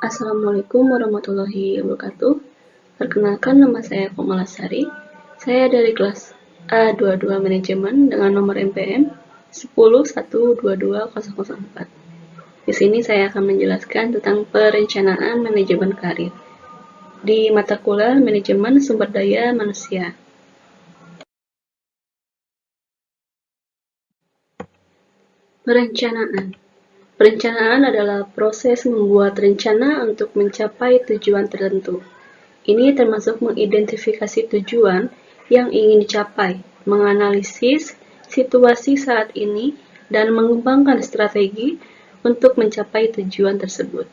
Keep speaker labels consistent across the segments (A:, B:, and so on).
A: Assalamualaikum warahmatullahi wabarakatuh. Perkenalkan, nama saya Komalasari. Saya dari kelas A22 Manajemen dengan nomor MPM 1012204. Di sini saya akan menjelaskan tentang perencanaan manajemen karir di mata kuliah Manajemen Sumber Daya Manusia. Perencanaan adalah proses membuat rencana untuk mencapai tujuan tertentu. Ini termasuk mengidentifikasi tujuan yang ingin dicapai, menganalisis situasi saat ini, dan mengembangkan strategi untuk mencapai tujuan tersebut.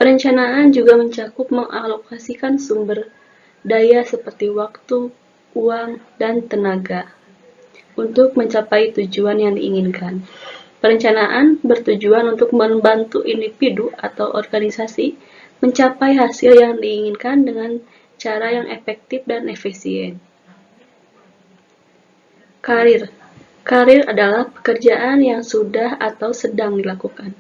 A: Perencanaan juga mencakup mengalokasikan sumber daya seperti waktu, uang, dan tenaga untuk mencapai tujuan yang diinginkan. Perencanaan bertujuan untuk membantu individu atau organisasi mencapai hasil yang diinginkan dengan cara yang efektif dan efisien. Karir adalah pekerjaan yang sudah atau sedang dilakukan.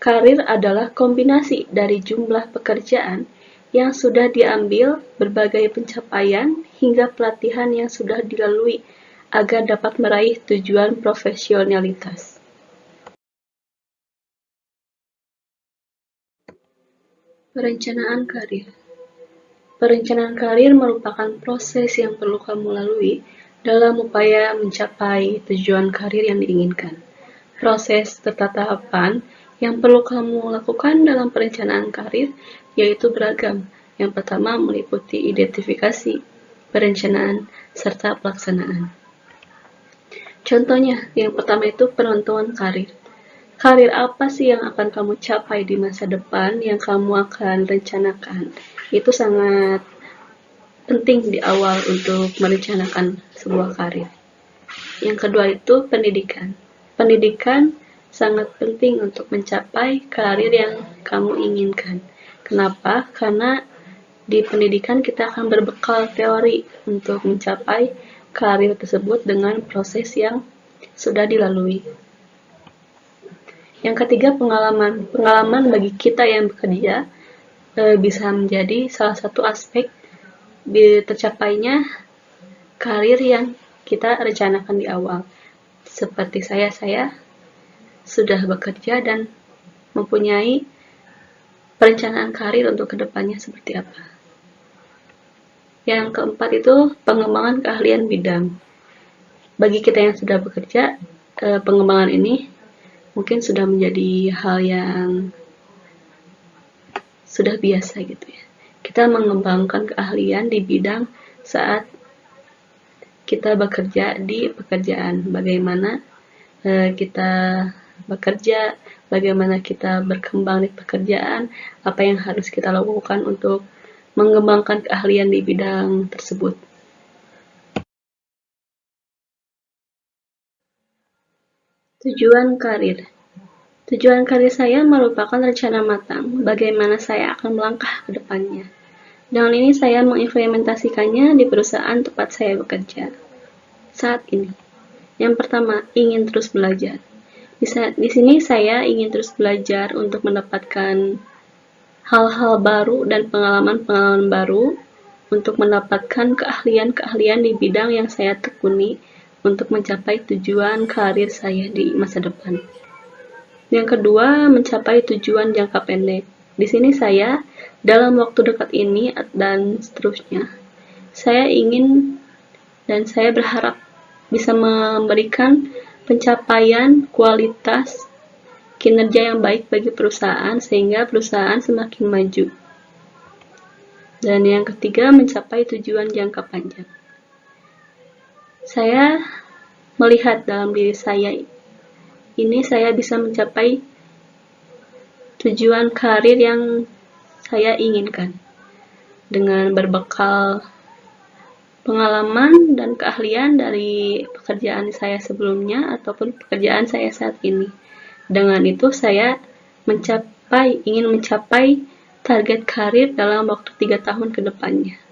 A: Karir adalah kombinasi dari jumlah pekerjaan yang sudah diambil, berbagai pencapaian, hingga pelatihan yang sudah dilalui agar dapat meraih tujuan profesionalitas. Perencanaan karir. Perencanaan karir merupakan proses yang perlu kamu lalui dalam upaya mencapai tujuan karir yang diinginkan. Proses serta tahapan yang perlu kamu lakukan dalam perencanaan karir yaitu beragam. Yang pertama meliputi identifikasi, perencanaan, serta pelaksanaan. Contohnya, yang pertama itu penentuan karir. Karir apa sih yang akan kamu capai di masa depan yang kamu akan rencanakan? Itu sangat penting di awal untuk merencanakan sebuah karir. Yang kedua itu pendidikan. Pendidikan sangat penting untuk mencapai karir yang kamu inginkan. Kenapa? Karena di pendidikan kita akan berbekal teori untuk mencapai karir tersebut dengan proses yang sudah dilalui. Yang ketiga, pengalaman. Pengalaman bagi kita yang bekerja bisa menjadi salah satu aspek tercapainya karir yang kita rencanakan di awal. Seperti saya sudah bekerja dan mempunyai perencanaan karir untuk kedepannya seperti apa. Yang keempat itu pengembangan keahlian bidang. Bagi kita yang sudah bekerja, pengembangan ini mungkin sudah menjadi hal yang sudah biasa gitu ya. Kita mengembangkan keahlian di bidang saat kita bekerja di pekerjaan. Bagaimana kita bekerja, bagaimana kita berkembang di pekerjaan, apa yang harus kita lakukan untuk mengembangkan keahlian di bidang tersebut. Tujuan karir. Tujuan karir saya merupakan rencana matang bagaimana saya akan melangkah ke depannya. Dengan ini saya mengimplementasikannya di perusahaan tempat saya bekerja saat ini. Yang pertama, ingin terus belajar. Di sini saya ingin terus belajar untuk mendapatkan hal-hal baru dan pengalaman-pengalaman baru untuk mendapatkan keahlian-keahlian di bidang yang saya tekuni untuk mencapai tujuan karir saya di masa depan. Yang kedua, mencapai tujuan jangka pendek. Di sini saya, dalam waktu dekat ini dan seterusnya, saya ingin dan saya berharap bisa memberikan pencapaian kualitas kinerja yang baik bagi perusahaan sehingga perusahaan semakin maju. Dan yang ketiga, mencapai tujuan jangka panjang. Saya melihat dalam diri saya ini saya bisa mencapai tujuan karir yang saya inginkan dengan berbekal pengalaman dan keahlian dari pekerjaan saya sebelumnya ataupun pekerjaan saya saat ini. Dengan itu saya ingin mencapai target karir dalam waktu 3 tahun ke depannya.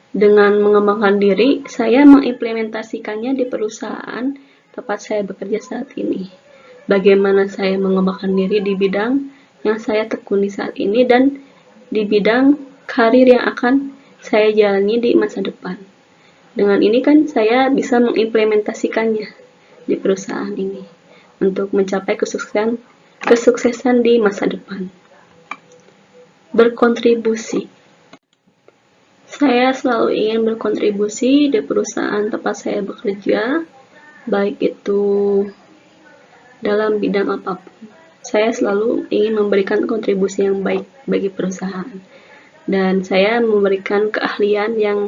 A: Dengan mengembangkan diri, saya mengimplementasikannya di perusahaan tempat saya bekerja saat ini. Bagaimana saya mengembangkan diri di bidang yang saya tekuni saat ini dan di bidang karir yang akan saya jalani di masa depan. Dengan ini kan saya bisa mengimplementasikannya di perusahaan ini untuk mencapai kesuksesan di masa depan. Berkontribusi. Saya selalu ingin berkontribusi di perusahaan tempat saya bekerja, baik itu dalam bidang apapun. Saya selalu ingin memberikan kontribusi yang baik bagi perusahaan. Dan saya memberikan keahlian yang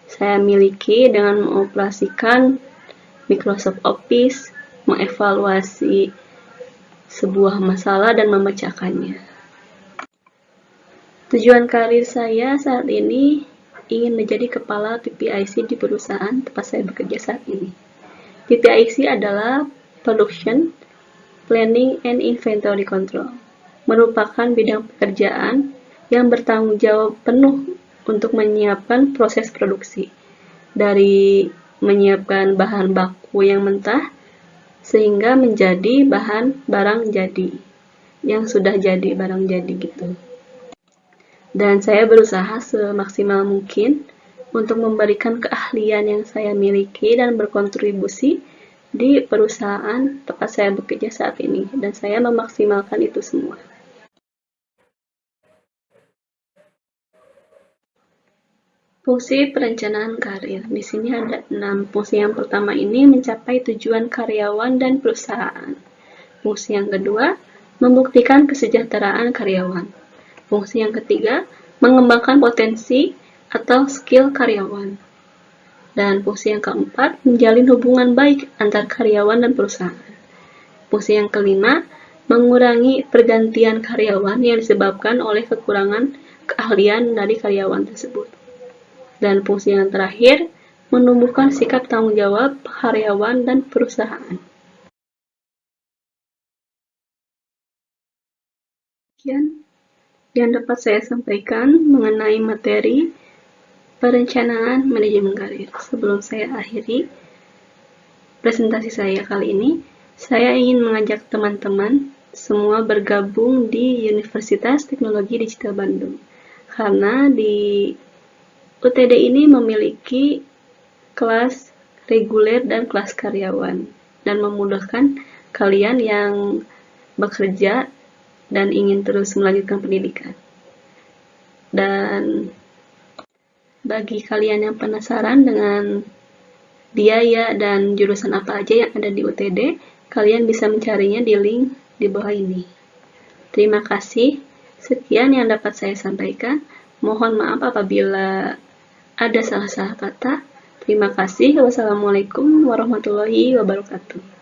A: saya miliki dengan mengoperasikan Microsoft Office, mengevaluasi sebuah masalah dan memecahkannya. Tujuan karir saya saat ini ingin menjadi kepala PPIC di perusahaan tempat saya bekerja saat ini. PPIC adalah Production, Planning and Inventory Control, merupakan bidang pekerjaan yang bertanggung jawab penuh untuk menyiapkan proses produksi, dari menyiapkan bahan baku yang mentah sehingga menjadi barang jadi, yang sudah jadi barang jadi gitu. Dan saya berusaha semaksimal mungkin untuk memberikan keahlian yang saya miliki dan berkontribusi di perusahaan tempat saya bekerja saat ini, dan saya memaksimalkan itu semua. Fungsi perencanaan karir. Di sini ada 6. Fungsi yang pertama ini mencapai tujuan karyawan dan perusahaan. Fungsi yang kedua, membuktikan kesejahteraan karyawan. Fungsi yang ketiga, mengembangkan potensi atau skill karyawan. Dan fungsi yang keempat, menjalin hubungan baik antar karyawan dan perusahaan. Fungsi yang kelima, mengurangi pergantian karyawan yang disebabkan oleh kekurangan keahlian dari karyawan tersebut. Dan fungsi yang terakhir, menumbuhkan sikap tanggung jawab karyawan dan perusahaan. Sekian yang dapat saya sampaikan mengenai materi perencanaan manajemen karir. Sebelum saya akhiri presentasi saya kali ini, saya ingin mengajak teman-teman semua bergabung di Universitas Teknologi Digital Bandung, karena di UTD ini memiliki kelas reguler dan kelas karyawan, dan memudahkan kalian yang bekerja dan ingin terus melanjutkan pendidikan. Dan bagi kalian yang penasaran dengan biaya dan jurusan apa aja yang ada di UTD, kalian bisa mencarinya di link di bawah ini. Terima kasih. Sekian yang dapat saya sampaikan. Mohon maaf apabila ada salah-salah kata. Terima kasih. Wassalamualaikum warahmatullahi wabarakatuh.